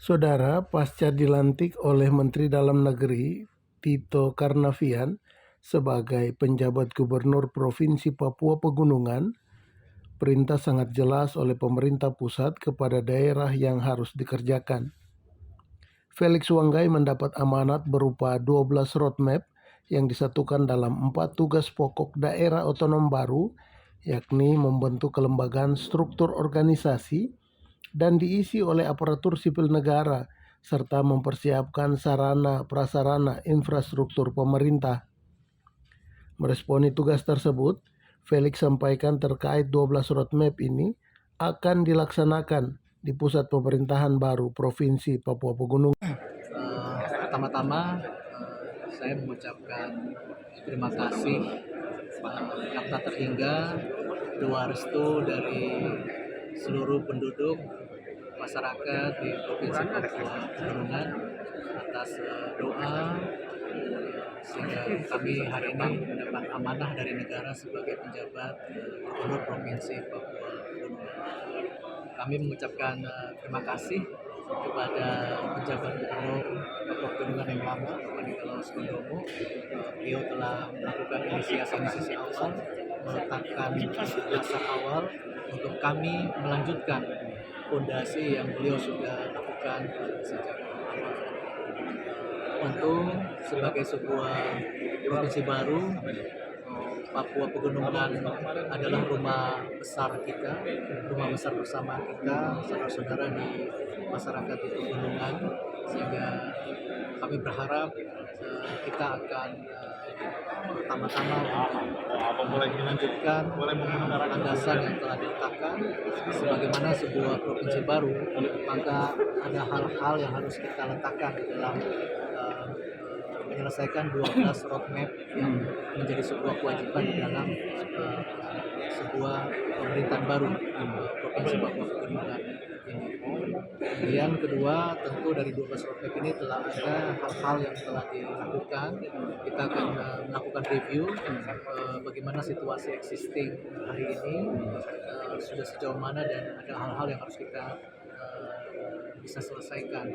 Saudara, pasca dilantik oleh Menteri Dalam Negeri Tito Karnavian sebagai penjabat Gubernur Provinsi Papua Pegunungan, perintah sangat jelas oleh pemerintah pusat kepada daerah yang harus dikerjakan. Felix Wanggai mendapat amanat berupa 12 roadmap yang disatukan dalam 4 tugas pokok daerah otonom baru, yakni membentuk kelembagaan struktur organisasi dan diisi oleh aparatur sipil negara, serta mempersiapkan sarana prasarana infrastruktur pemerintah. Meresponi tugas tersebut, Felix sampaikan terkait 12 roadmap ini akan dilaksanakan di pusat pemerintahan baru Provinsi Papua Pegunungan. Pertama-tama saya mengucapkan terima kasih karena terhingga doa restu dari seluruh penduduk masyarakat di Provinsi Papua Pegunungan atas doa sehingga kami hari ini mendapat amanah dari negara sebagai penjabat Gubernur Provinsi Papua Pegunungan. Kami mengucapkan terima kasih kepada penjabat Gubernur Papua Pegunungan yang lama, Bapak Nikolaus Kondomo. Beliau telah melakukan inisiasi awal, meletakkan dasar awal untuk kami melanjutkan fondasi yang beliau sudah lakukan sejak awal. Tentu sebagai sebuah provinsi baru, Papua Pegunungan adalah rumah besar kita, rumah besar bersama kita, saudara-saudara di masyarakat di Pegunungan, sehingga kami berharap kita akan pertama-tama melanjutkan landasan yang telah diletakkan. Sebagaimana sebuah provinsi baru, maka ada hal-hal yang harus kita letakkan di dalam menyelesaikan 12 roadmap yang menjadi sebuah kewajiban di dalam sebuah pemerintahan baru Provinsi Papua Pegunungan ini. Kemudian kedua, tentu dari 12 roadmap ini telah ada hal-hal yang telah dilakukan. Kita akan melakukan review bagaimana situasi existing hari ini, sudah sejauh mana, dan ada hal-hal yang harus kita bisa selesaikan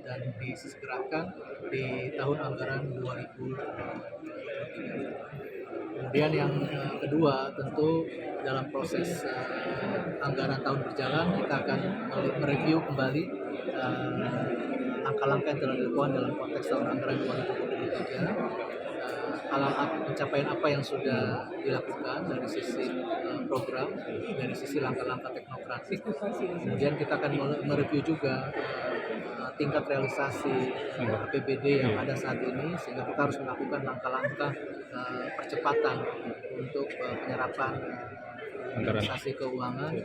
dan disegerakan di tahun anggaran 2023. Kemudian yang kedua, tentu dalam proses anggaran tahun berjalan kita akan mereview kembali langkah-langkah yang telah dilakukan dalam konteks tahun anggaran 2023, pencapaian apa yang sudah dilakukan dari sisi program, dari sisi langkah-langkah teknokratik. Kemudian kita akan mereview juga tingkat realisasi APBD yang ada saat ini, sehingga kita harus melakukan langkah-langkah percepatan untuk penyerapan realisasi keuangan,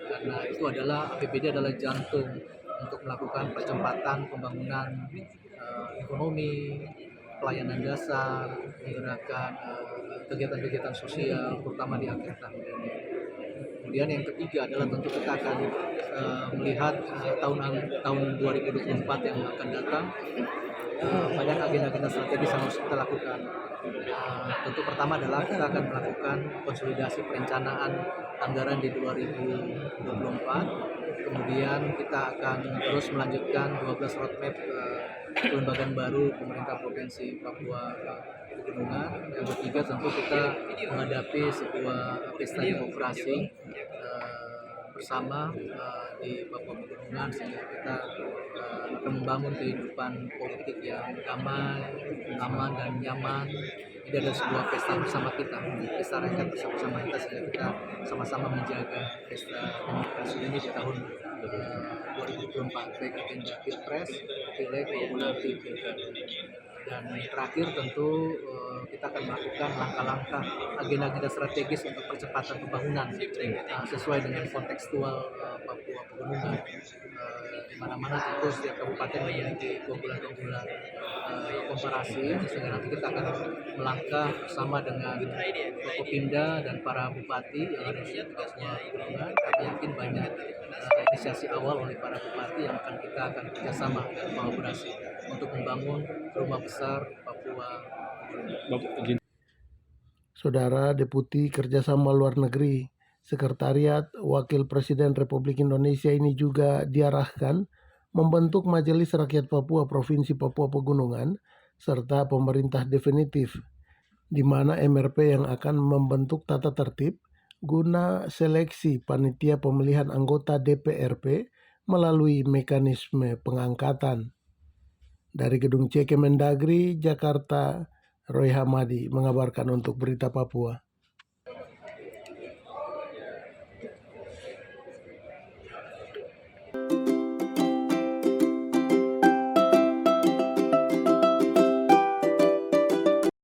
karena itu adalah APBD adalah jantung untuk melakukan percepatan pembangunan ekonomi, pelayanan dasar, menggerakkan kegiatan-kegiatan sosial, terutama di akhir tahun ini. Kemudian yang ketiga adalah tentu kita akan melihat tahun 2024 yang akan datang. Banyak agenda-agenda strategis yang harus kita lakukan. Tentu pertama adalah kita akan melakukan konsolidasi perencanaan anggaran di 2024. Kemudian kita akan terus melanjutkan 12 roadmap kelembagaan baru pemerintah Provinsi Papua Pegunungan. Yang ketiga, tentu kita menghadapi sebuah pesta demokrasi bersama di Papua Pegunungan, sehingga kita akan membangun kehidupan politik yang damai, aman, dan nyaman. Ini adalah sebuah pesta bersama kita, pesta rakyat bersama kita, sehingga kita sama-sama menjaga pesta demokrasi ini di tahun 2024, baik agenda Pilpres, Pileg, maupun nanti Pilkada. Dan terakhir, tentu kita akan melakukan langkah-langkah agenda-agenda strategis untuk percepatan pembangunan sesuai dengan kontekstual Papua Pegunungan. Di mana-mana tentu setiap kabupaten memiliki keunggulan-keunggulan komparasi, sehingga nanti kita akan melangkah bersama dengan Forkopimda dan para bupati yang ada di Papua Pegunungan. Kami yakin banyak inisiasi awal oleh para bupati yang kita akan kerjasama dan kolaborasi untuk membangun rumah besar Papua. Saudara Deputi Kerjasama Luar Negeri, Sekretariat Wakil Presiden Republik Indonesia ini juga diarahkan membentuk Majelis Rakyat Papua Provinsi Papua Pegunungan, serta pemerintah definitif, di mana MRP yang akan membentuk tata tertib guna seleksi panitia pemilihan anggota DPRP melalui mekanisme pengangkatan. Dari Gedung C Kemendagri, Jakarta, Roy Hamadi mengabarkan untuk Berita Papua.